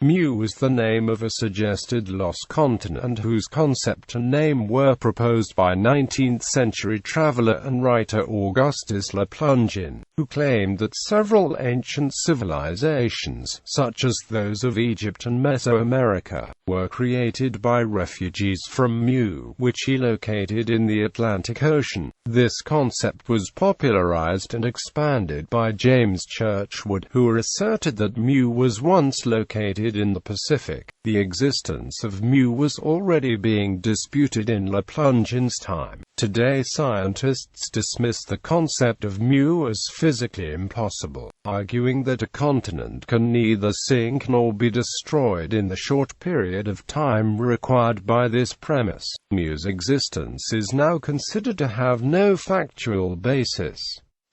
MUUR was the name of a suggested lost continent whose concept and name were proposed by 19th-century traveler and writer Augustus Le Plongin, who claimed that several ancient civilizations, such as those of Egypt and Mesoamerica, were created by refugees from MUUR, which he located in the Atlantic Ocean. This concept was popularized and expanded by James Churchward, who asserted that MUUR was once located in the Pacific. The existence of MUUR was already being disputed in Le Plongin's time. Today scientists dismiss the concept of MUUR as physically impossible, arguing that a continent can neither sink nor be destroyed in the short period of time required by this premise. MUUR's existence is now considered to have no factual basis.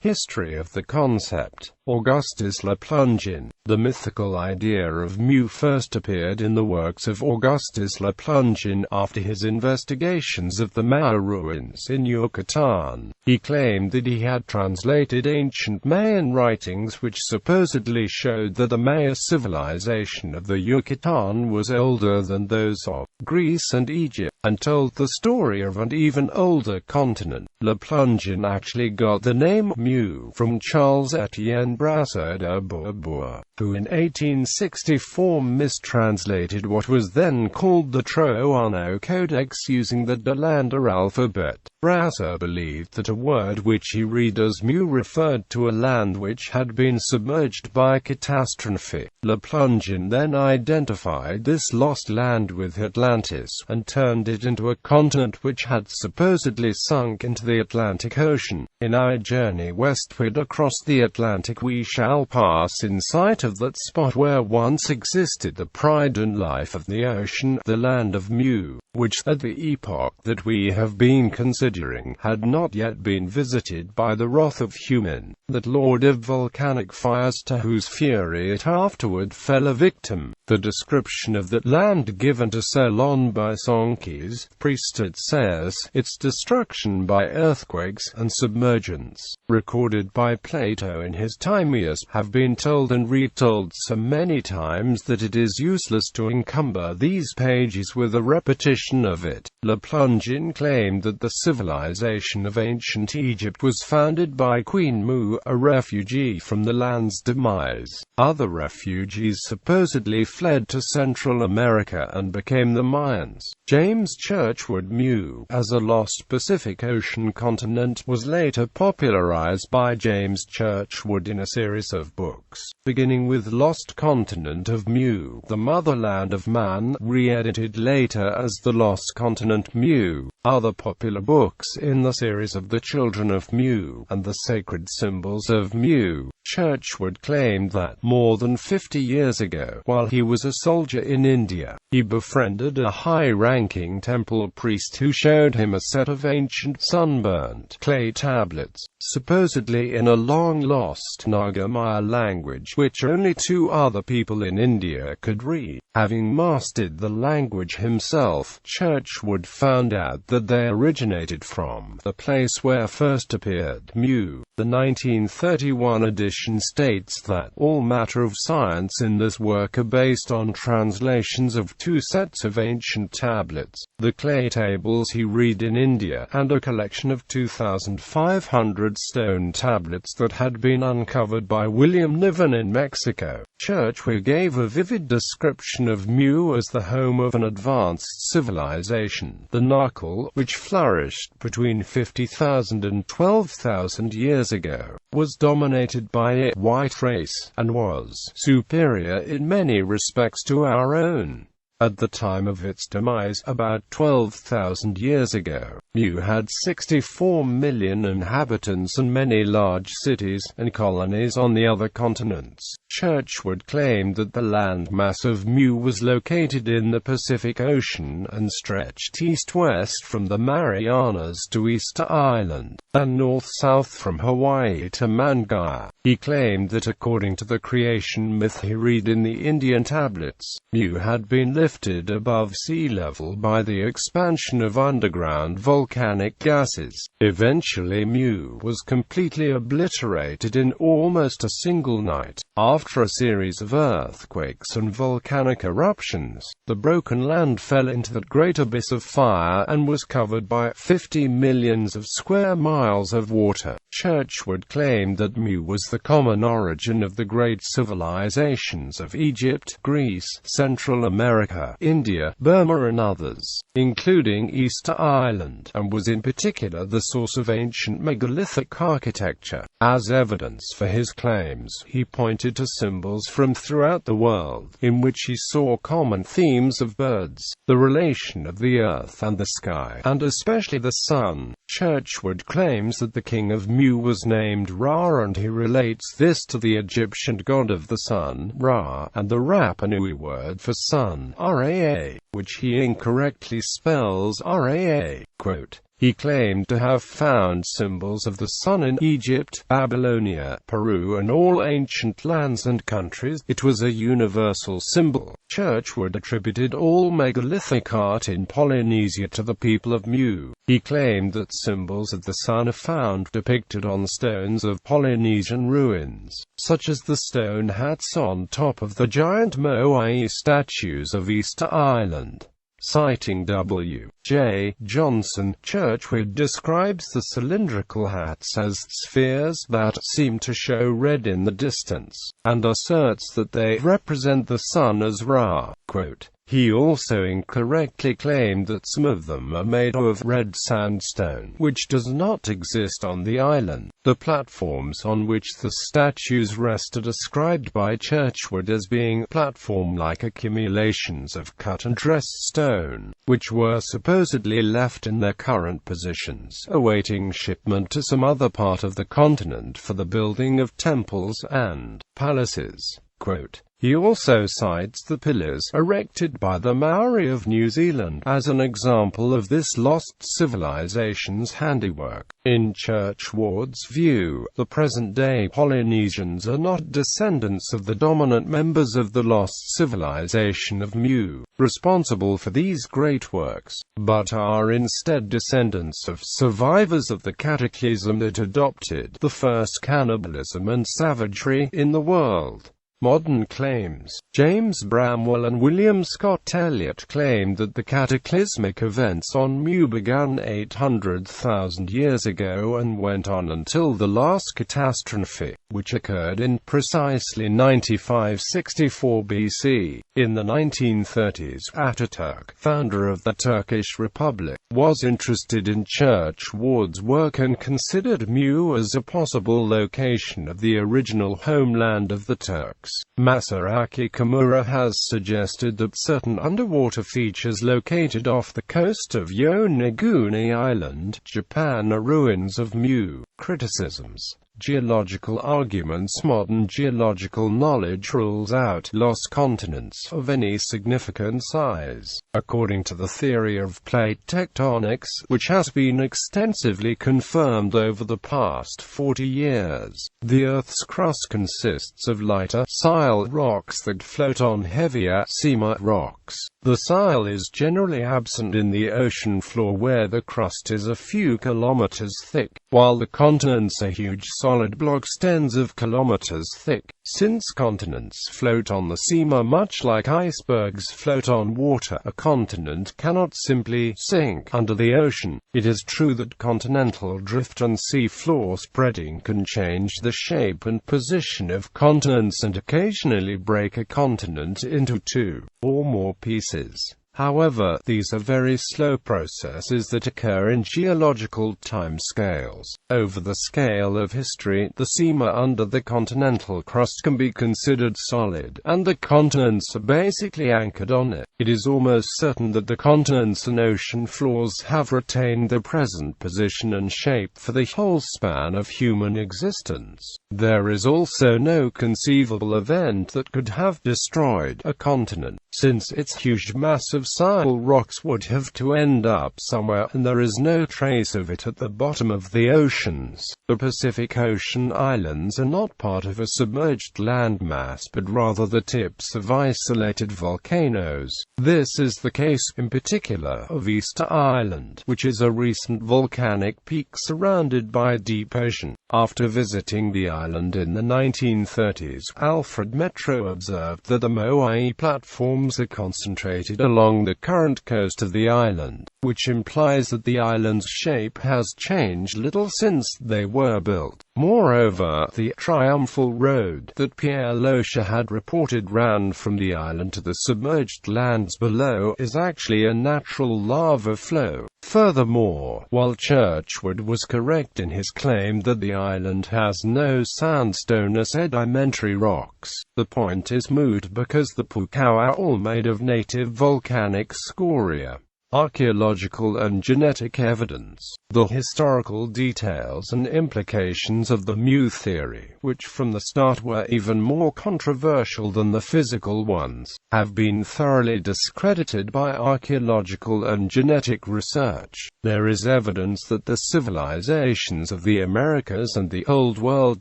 History of the concept. Augustus Le Plongin. The mythical idea of MUUR first appeared in the works of Augustus Le Plongin after his investigations of the Maya ruins in Yucatan. He claimed that he had translated ancient Mayan writings which supposedly showed that the Maya civilization of the Yucatan was older than those of Greece and Egypt, and told the story of an even older continent. Le Plongin actually got the name MUUR from Charles Etienne Brasseur de Bourbourg, who in 1864 mistranslated what was then called the Troano Codex using the Delander alphabet. Brasseur believed that a word which he read as MUUR referred to a land which had been submerged by catastrophe. Le Plongin then identified this lost land with Atlantis, and turned it into a continent which had supposedly sunk into the Atlantic Ocean. In our journey westward across the Atlantic we shall pass in sight of that spot where once existed the pride and life of the ocean, the land of MUUR, which, at the epoch that we have been considering, had not yet been visited by the wrath of human, that lord of volcanic fires to whose fury it afterward fell a victim. The description of that land given to Ceylon by Sankey's priest at says, its destruction by earthquakes and submergence, recorded by Plato in his Timaeus, have been told and retold so many times that it is useless to encumber these pages with a repetition of it. Le Plongin claimed that the civilization of ancient Egypt was founded by Queen MUUR, a refugee from the land's demise. Other refugees supposedly fled to Central America and became the Mayans. James Churchward. MUUR, as a lost Pacific Ocean continent, was later popularized by James Churchward in a series of books, beginning with Lost Continent of MUUR, The Motherland of Man, re-edited later as The Lost Continent MUUR. Other popular books in the series of The Children of MUUR and The Sacred Symbols of MUUR. Churchward claimed that, more than 50 years ago, while he was a soldier in India, he befriended a high-ranking temple priest who showed him a set of ancient sunburnt clay tablets, supposedly in a long-lost Naga Maya language which only 2 other people in India could read. Having mastered the language himself, Churchward found out that they originated from the place where first appeared MUUR. The 1931 edition states that all matter of science in this work are based on translations of 2 sets of ancient tablets, the clay tables he read in India, and a collection of 2,500 stone tablets that had been uncovered by William Niven in Mexico. Churchward gave a vivid description of MUUR as the home of an advanced civilization, the Nakul, which flourished between 50,000 and 12,000 years ago, was dominated by a white race, and was superior in many respects to our own. At the time of its demise, about 12,000 years ago, MUUR had 64 million inhabitants and many large cities and colonies on the other continents. Churchward claimed that the landmass of MUUR was located in the Pacific Ocean and stretched east-west from the Marianas to Easter Island, and north-south from Hawaii to Mangaia. He claimed that according to the creation myth he read in the Indian tablets, MUUR had been living lifted above sea level by the expansion of underground volcanic gases. Eventually MUUR was completely obliterated in almost a single night. After a series of earthquakes and volcanic eruptions, the broken land fell into the great abyss of fire and was covered by 50 millions of square miles of water. Churchward claimed that MUUR was the common origin of the great civilizations of Egypt, Greece, Central America, India, Burma and others, including Easter Island, and was in particular the source of ancient megalithic architecture. As evidence for his claims, he pointed to symbols from throughout the world, in which he saw common themes of birds, the relation of the earth and the sky, and especially the sun. Churchward claims that the king of MUUR was named Ra, and he relates this to the Egyptian god of the sun, Ra, and the Rapa Nui word for sun, Raa, which he incorrectly spells Raa. Quote, he claimed to have found symbols of the sun in Egypt, Babylonia, Peru and all ancient lands and countries. It was a universal symbol. Churchward attributed all megalithic art in Polynesia to the people of MUUR. He claimed that symbols of the sun are found depicted on stones of Polynesian ruins, such as the stone hats on top of the giant moai statues of Easter Island. Citing W. J. Johnson, Churchward describes the cylindrical hats as spheres that seem to show red in the distance, and asserts that they represent the sun as Ra. Quote, he also incorrectly claimed that some of them are made of red sandstone, which does not exist on the island. The platforms on which the statues rest are described by Churchward as being platform-like accumulations of cut and dressed stone, which were supposedly left in their current positions, awaiting shipment to some other part of the continent for the building of temples and palaces. Quote, he also cites the pillars erected by the Maori of New Zealand as an example of this lost civilization's handiwork. In Churchward's view, the present-day Polynesians are not descendants of the dominant members of the lost civilization of MUUR, responsible for these great works, but are instead descendants of survivors of the cataclysm that adopted the first cannibalism and savagery in the world. Modern claims. James Bramwell and William Scott Elliott claimed that the cataclysmic events on MUUR began 800,000 years ago and went on until the last catastrophe, which occurred in precisely 9564 BC. In the 1930s, Ataturk, founder of the Turkish Republic, was interested in Churchward's work and considered MUUR as a possible location of the original homeland of the Turks. Masaaki Kimura has suggested that certain underwater features located off the coast of Yonaguni Island, Japan, are ruins of MUUR. Criticisms. Geological arguments. Modern geological knowledge rules out lost continents of any significant size. According to the theory of plate tectonics, which has been extensively confirmed over the past 40 years, the Earth's crust consists of lighter, sile rocks that float on heavier, seamer rocks. The sile is generally absent in the ocean floor where the crust is a few kilometers thick, while the continents are huge solid blocks tens of kilometers thick. Since continents float on the seamer much like icebergs float on water, a continent cannot simply sink under the ocean. It is true that continental drift and sea floor spreading can change the shape and position of continents and occasionally break a continent into two or more pieces. However, these are very slow processes that occur in geological time scales. Over the scale of history, the seamer under the continental crust can be considered solid, and the continents are basically anchored on it. It is almost certain that the continents and ocean floors have retained their present position and shape for the whole span of human existence. There is also no conceivable event that could have destroyed a continent, since its huge mass of subsoil rocks would have to end up somewhere, and there is no trace of it at the bottom of the oceans. The Pacific Ocean islands are not part of a submerged landmass but rather the tips of isolated volcanoes. This is the case, in particular, of Easter Island, which is a recent volcanic peak surrounded by deep ocean. After visiting the island in the 1930s, Alfred Metro observed that the MOOR platforms are concentrated along the current coast of the island, which implies that the island's shape has changed little since they were built. Moreover, the Triumphal Road that Pierre Locher had reported ran from the island to the submerged lands below is actually a natural lava flow. Furthermore, while Churchward was correct in his claim that the island has no sandstone or sedimentary rocks, the point is moot because the Pukao are all made of native volcanic scoria. Archaeological and genetic evidence. The historical details and implications of the MUUR theory, which from the start were even more controversial than the physical ones, have been thoroughly discredited by archaeological and genetic research. There is evidence that the civilizations of the Americas and the Old World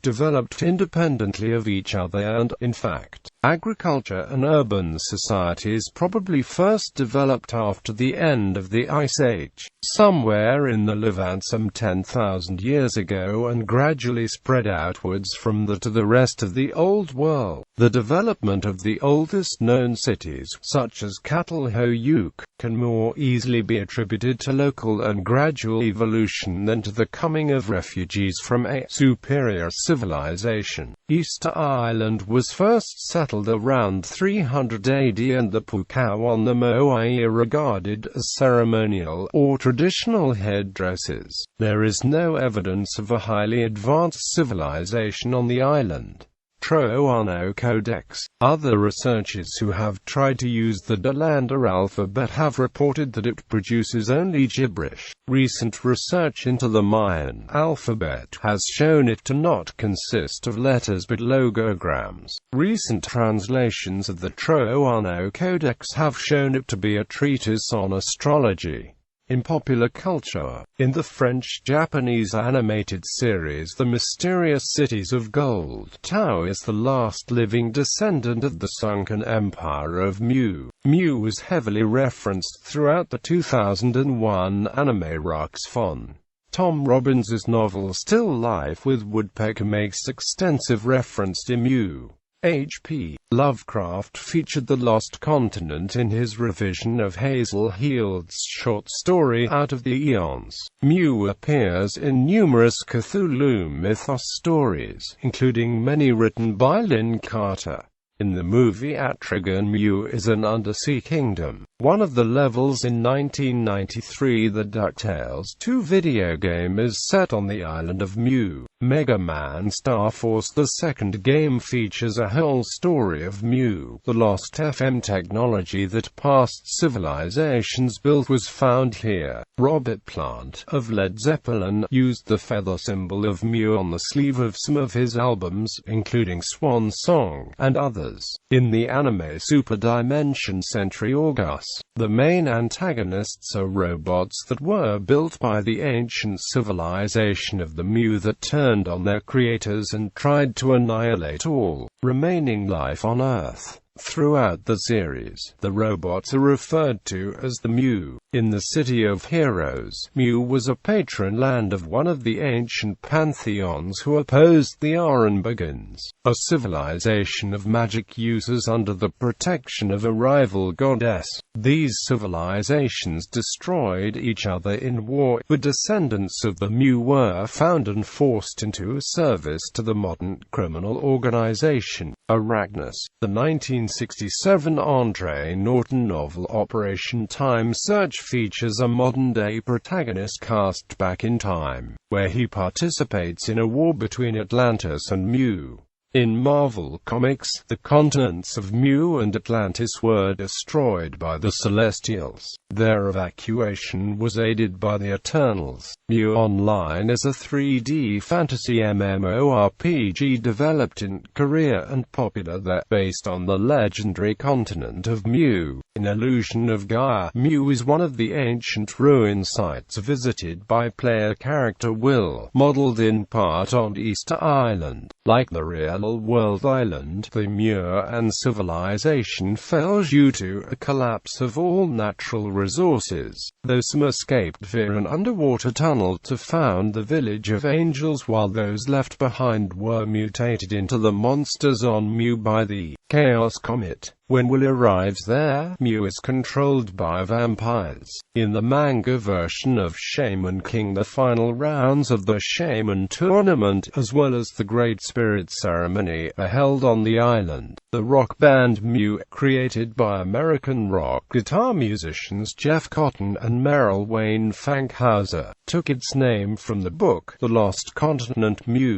developed independently of each other and, in fact, agriculture and urban societies probably first developed after the end of the Ice Age, somewhere in the Levant some 10,000 years ago, and gradually spread outwards from there to the rest of the Old World. The development of the oldest known cities, such as Catalhoyuk, can more easily be attributed to local and gradual evolution than to the coming of refugees from a superior civilization. Easter Island was first settled around 300 AD, and the Pukao on the MOOR are regarded as ceremonial or traditional headdresses. There is no evidence of a highly advanced civilization on the island. Troano Codex. Other researchers who have tried to use the Delander alphabet have reported that it produces only gibberish. Recent research into the Mayan alphabet has shown it to not consist of letters but logograms. Recent translations of the Troano Codex have shown it to be a treatise on astrology. In popular culture, in the French-Japanese animated series The Mysterious Cities of Gold, Tao is the last living descendant of the sunken empire of MUUR. MUUR was heavily referenced throughout the 2001 anime Rux Fon. Tom Robbins's novel Still Life with Woodpecker makes extensive reference to MUUR. H.P. Lovecraft featured the Lost Continent in his revision of Hazel Heald's short story Out of the Eons. MUUR appears in numerous Cthulhu mythos stories, including many written by Lynn Carter. In the movie Atragon, MUUR is an undersea kingdom. One of the levels in 1993 the DuckTales 2 video game is set on the island of MUUR. Mega Man Star Force, the second game, features a whole story of MUUR. The lost FM technology that past civilizations built was found here. Robert Plant, of Led Zeppelin, used the feather symbol of MUUR on the sleeve of some of his albums, including Swan Song, and others. In the anime Super Dimension Century August, the main antagonists are robots that were built by the ancient civilization of the MUUR that turned on their creators and tried to annihilate all remaining life on Earth. Throughout the series, the robots are referred to as the MUUR. In the City of Heroes, MUUR was a patron land of one of the ancient pantheons who opposed the Arenbergens, a civilization of magic users under the protection of a rival goddess. These civilizations destroyed each other in war. The descendants of the MUUR were found and forced into service to the modern criminal organization, Arachnus. The 1967 Andre Norton novel Operation Time Search features a modern-day protagonist cast back in time, where he participates in a war between Atlantis and MUUR. In Marvel Comics, the continents of MUUR and Atlantis were destroyed by the Celestials. Their evacuation was aided by the Eternals. MUUR Online is a 3D fantasy MMORPG developed in Korea and popular there, based on the legendary continent of MUUR. in Illusion of Gaia. MUUR is one of the ancient ruin sites visited by player character Will, modeled in part on Easter Island. Like the real-world island, the MUUR civilization fell due to a collapse of all natural resources, though some escaped via an underwater tunnel to found the village of angels, while those left behind were mutated into the monsters on MUUR by the Chaos Comet. When Will arrives there, MUUR is controlled by vampires. In the manga version of Shaman King, the final rounds of the Shaman tournament, as well as the Great Spirit Ceremony, are held on the island. The rock band MUUR, created by American rock guitar musicians Jeff Cotton and Merrill Wayne Fankhauser, took its name from the book The Lost Continent MUUR.